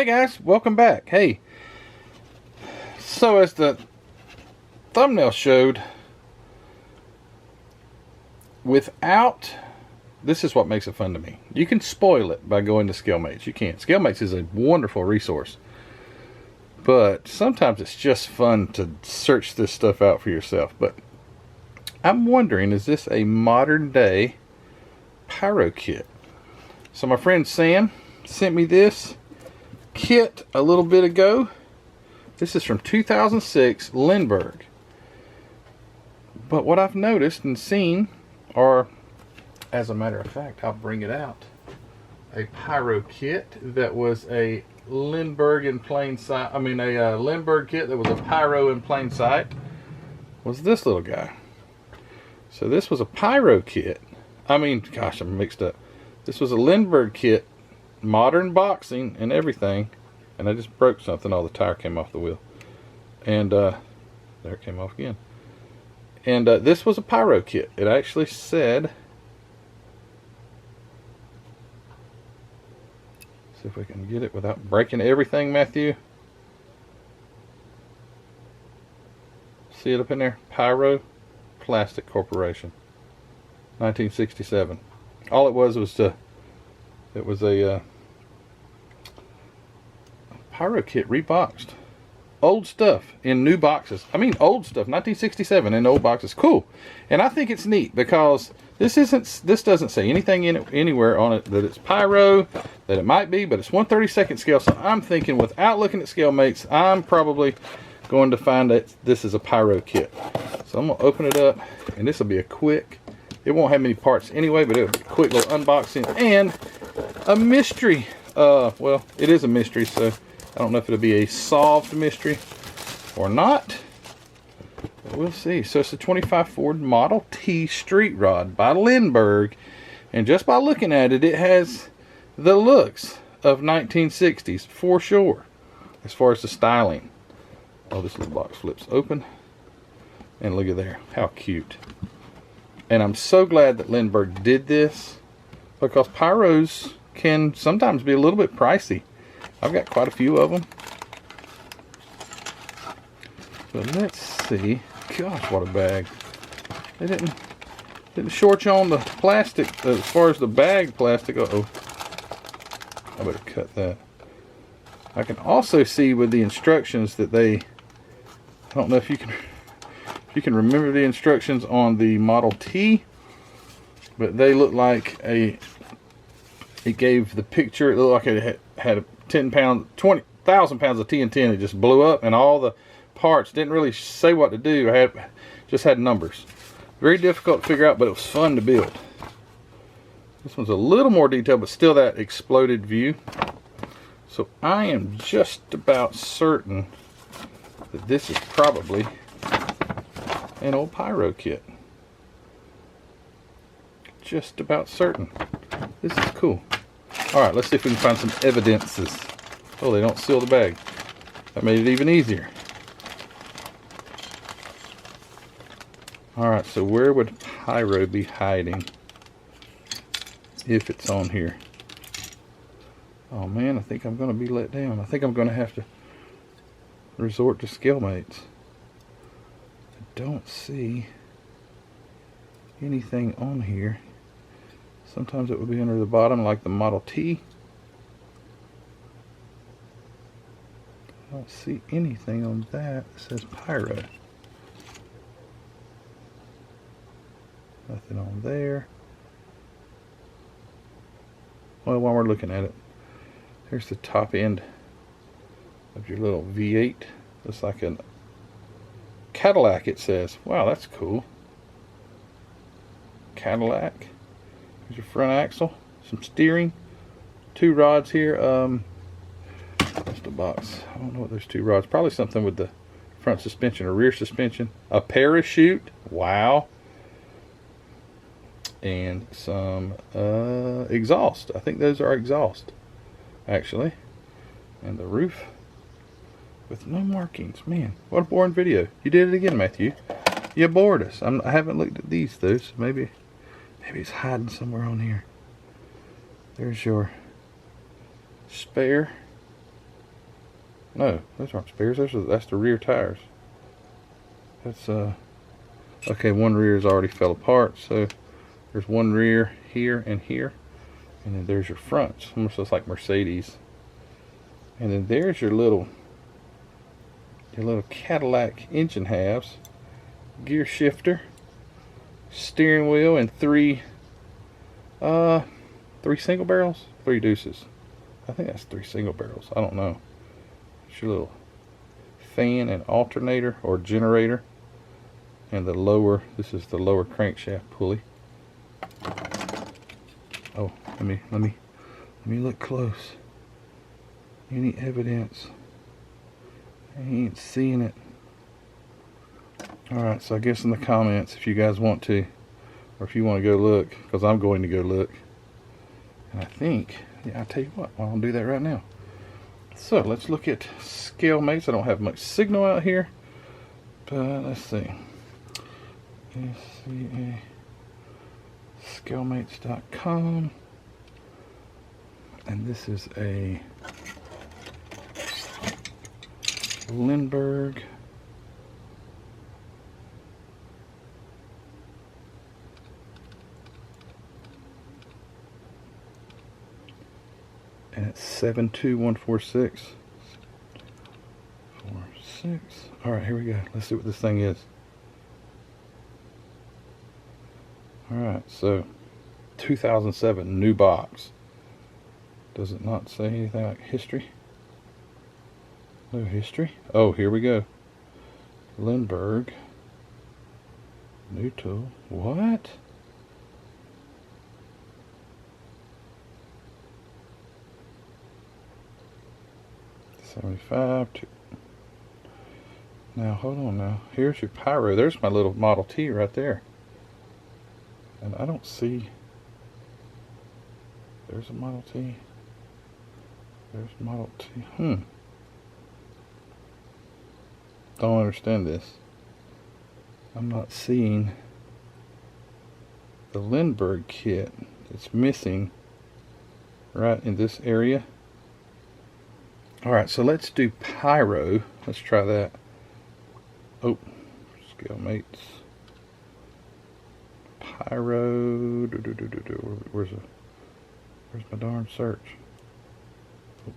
Hey guys, welcome back. Hey, so as the thumbnail showed, this is what makes it fun to me. You can spoil it by going to ScaleMates. You can. ScaleMates is a wonderful resource, but sometimes it's just fun to search this stuff out for yourself. But I'm wondering, is this a modern day Pyro kit? So my friend Sam sent me this kit a little bit ago. This is from 2006 Lindberg. But what I've noticed and seen are, as a matter of fact, I'll bring it out, a Pyro kit that was a Lindberg in plain sight. A Lindberg kit that was a Pyro in plain sight was this little guy. So this was a Pyro kit. Gosh, I'm mixed up. This was a Lindberg kit, modern boxing and everything, and I just broke something. All the tire came off the wheel, and there it came off again. And this was a Pyro kit. It actually said, see if we can get it without breaking everything, Matthew. See it up in there? Pyro Plastic Corporation, 1967. All it was it was a Pyro kit reboxed. Old stuff in new boxes. Old stuff, 1967 in old boxes. Cool. And I think it's neat because this doesn't say anything in it, anywhere on it that it's Pyro, that it might be, but it's 1/32 scale. So I'm thinking, without looking at ScaleMates, I'm probably going to find that this is a Pyro kit. So I'm gonna open it up, and this will be a quick. It won't have many parts anyway, but it'll be a quick little unboxing and a mystery. Well, it is a mystery, so I don't know if it'll be a solved mystery or not, but we'll see. So it's a 25 Ford Model T street rod by Lindberg, and just by looking at it, it has the looks of 1960s for sure, as far as the styling. Oh, this little box flips open, and look at there, how cute. And I'm so glad that Lindberg did this, because Pyros can sometimes be a little bit pricey. I've got quite a few of them. But let's see. Gosh, what a bag. They didn't short you on the plastic as far as the bag plastic. Uh-oh. I better cut that. I can also see with the instructions that I don't know if you can remember the instructions on the Model T, but they look like it gave the picture, it looked like it had a 20,000 pounds of TNT, and it just blew up, and all the parts didn't really say what to do. Just had numbers. Very difficult to figure out, but it was fun to build. This one's a little more detailed, but still that exploded view. So I am just about certain that this is probably an old Pyro kit. Just about certain. This is cool. Alright, let's see if we can find some evidences. Oh, they don't seal the bag. That made it even easier. Alright, so where would Pyro be hiding if it's on here? Oh man, I think I'm going to be let down. I think I'm going to have to resort to ScaleMates. I don't see anything on here. Sometimes it would be under the bottom, like the Model T. I don't see anything on that that says Pyro. Nothing on there. Well, while we're looking at it, here's the top end of your little V8. Looks like a Cadillac, it says. Wow, that's cool. Cadillac. Here's your front axle, some steering, two rods here. What's the box? I don't know what those two rods. Probably something with the front suspension or rear suspension. A parachute. Wow. And some exhaust. I think those are exhaust, actually. And the roof with no markings. Man, what a boring video. You did it again, Matthew. You bored us. I haven't looked at these though, so maybe it's hiding somewhere on here. There's your spare No, those aren't spares. That's the rear tires. That's okay, one rear's already fell apart, so there's one rear here and here, and then there's your fronts. Almost looks like Mercedes. And then there's your little Cadillac engine halves, gear shifter, steering wheel, and three single barrels, 3 deuces. I think that's 3 single barrels. I don't know. It's your little fan and alternator or generator, and the lower. This is the lower crankshaft pulley. Oh, let me look close. Any evidence? I ain't seeing it. Alright, so I guess in the comments, if you guys want to, or if you want to go look, because I'm going to go look. And I think, yeah, I'll tell you what, I'll do that right now. So let's look at scale mates. I don't have much signal out here, but let's see. Scalemates.com, and this is a Lindberg. And it's 72146. 46. Alright, here we go. Let's see what this thing is. Alright, so 2007 new box. Does it not say anything like history? No history? Oh, here we go. Lindberg. New tool. What? $75. Now, hold on now. Here's your Pyro. There's my little Model T right there. And I don't see... There's a Model T. There's Model T. Don't understand this. I'm not seeing the Lindberg kit. It's missing right in this area. Alright, so let's do Pyro. Let's try that. Oh, scale mates. Pyro. Where's my darn search? Oh.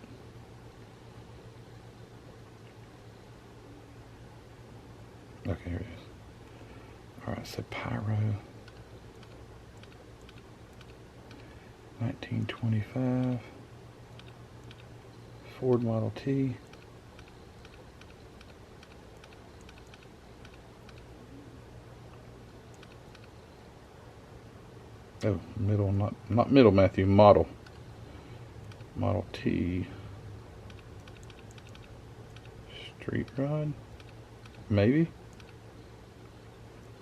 Okay, here it is. Alright, so Pyro. 1925. Ford Model T. Oh, middle, not middle, Matthew, Model T. Street rod, maybe.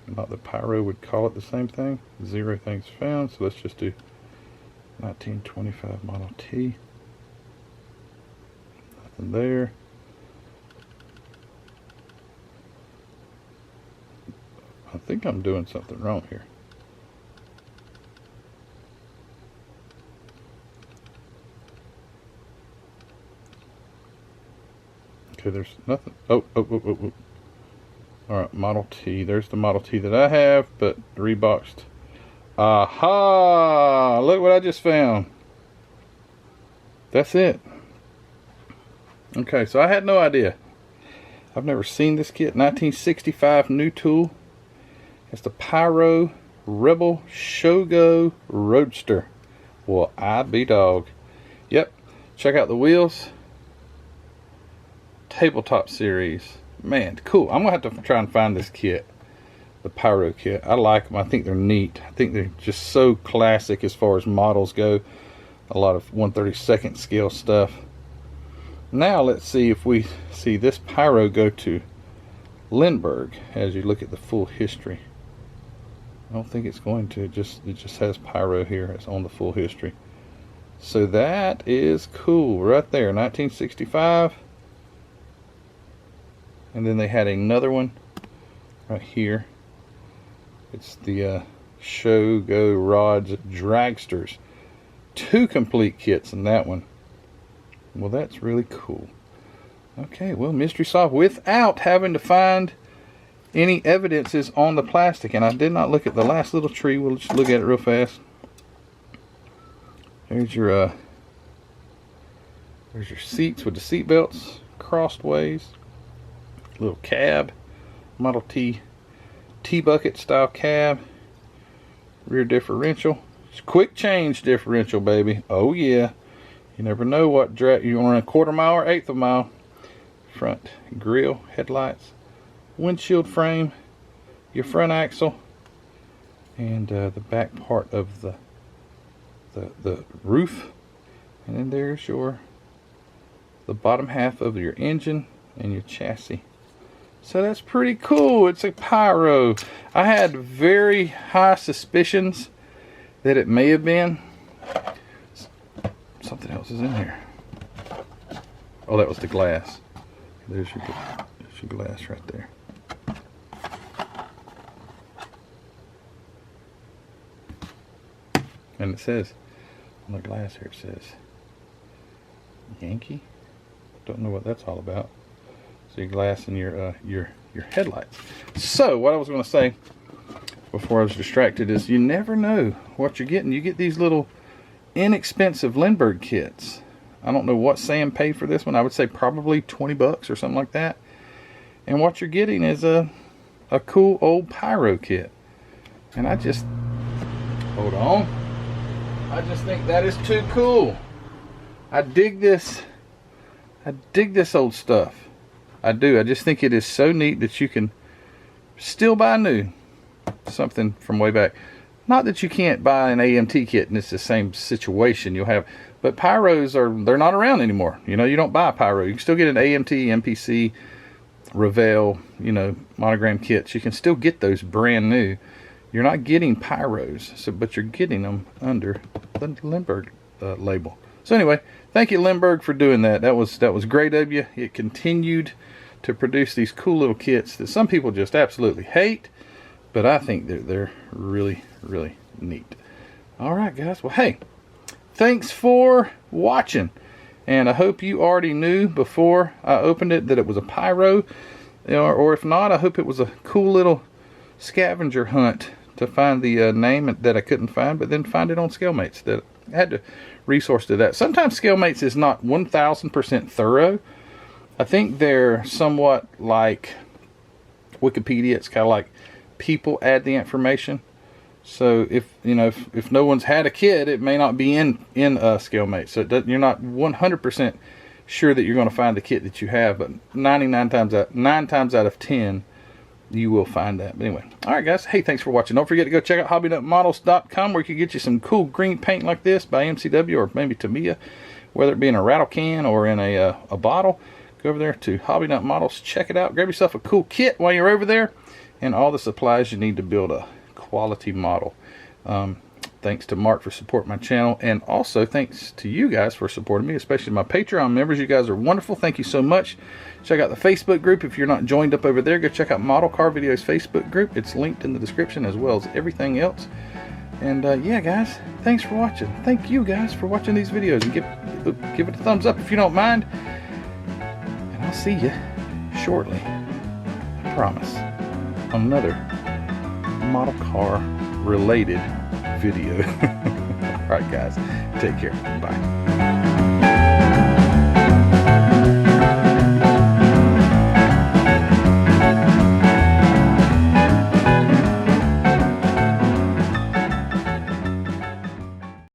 Not that Pyro would call it the same thing. 0 things found, so let's just do 1925 Model T. Nothing there. I think I'm doing something wrong here. Okay, there's nothing. Oh. Alright, Model T. There's the Model T that I have, but reboxed. Aha! Look what I just found. That's it. Okay, so I had no idea. I've never seen this kit. 1965 new tool. It's the Pyro Rebel Shogo Roadster. Well, I be dog. Yep. Check out the wheels. Tabletop series. Man, cool. I'm going to have to try and find this kit. The Pyro kit. I like them. I think they're neat. I think they're just so classic as far as models go. A lot of 1/32 scale stuff. Now let's see if we see this Pyro go to Lindberg as you look at the full history. I don't think it's going to. It just has Pyro here. It's on the full history. So that is cool right there. 1965. And then they had another one right here. It's the Shogo Rods Dragsters. 2 complete kits in that one. Well, that's really cool. Okay, well, mystery solved without having to find any evidences on the plastic. And I did not look at the last little tree. We'll just look at it real fast. There's your seats with the seat belts crossed ways. Little cab, Model T bucket style cab. Rear differential. It's quick change differential, baby. Oh yeah. You never know what you want, a quarter mile or eighth of a mile. Front grille, headlights, windshield frame, your front axle, and the back part of the roof. And then there's the bottom half of your engine and your chassis. So that's pretty cool. It's a Pyro. I had very high suspicions that it may have been something else is in here. Oh, that was the glass. There's your glass right there. And it says on the glass here, it says Yankee. Don't know what that's all about. So your glass and your headlights. So what I was going to say before I was distracted is you never know what you're getting. You get these little inexpensive Lindberg kits. I don't know what Sam paid for this one. I would say probably 20 bucks or something like that. And what you're getting is a cool old Pyro kit. And I just, hold on. I just think that is too cool. I dig this old stuff. I do. I just think it is so neat that you can still buy new. Something from way back. Not that you can't buy an AMT kit and it's the same situation you'll have. But Pyros they're not around anymore. You know, you don't buy a Pyro. You can still get an AMT, MPC, Revell, you know, monogram kits. You can still get those brand new. You're not getting Pyros, but you're getting them under the Lindberg label. So anyway, thank you Lindberg for doing that. That was great of you. It continued to produce these cool little kits that some people just absolutely hate, but I think they're really, really neat. All right, guys. Well, hey, thanks for watching. And I hope you already knew before I opened it that it was a Pyro. Or if not, I hope it was a cool little scavenger hunt to find the name that I couldn't find, but then find it on ScaleMates. That I had to resource to that. Sometimes ScaleMates is not 1000% thorough. I think they're somewhat like Wikipedia. It's kind of like people add the information. So if no one's had a kid, it may not be in ScaleMates. So you're not 100% sure that you're going to find the kit that you have, but 9 times out of 10 you will find that. But anyway, all right guys, hey, thanks for watching. Don't forget to go check out hobbynutmodels.com, where you can get you some cool green paint like this by MCW or maybe Tamiya, whether it be in a rattle can or in a bottle. Go over there to Hobby Nut Models, check it out, grab yourself a cool kit while you're over there, and all the supplies you need to build a quality model. Thanks to Mark for supporting my channel, and also thanks to you guys for supporting me, especially my Patreon members. You guys are wonderful. Thank you so much. Check out the Facebook group. If you're not joined up over there, go check out Model Car Videos Facebook group. It's linked in the description, as well as everything else. And yeah, guys, thanks for watching. Thank you guys for watching these videos, and give it a thumbs up if you don't mind. And I'll see you shortly, I promise, on another model car related video. Alright guys, take care. Bye.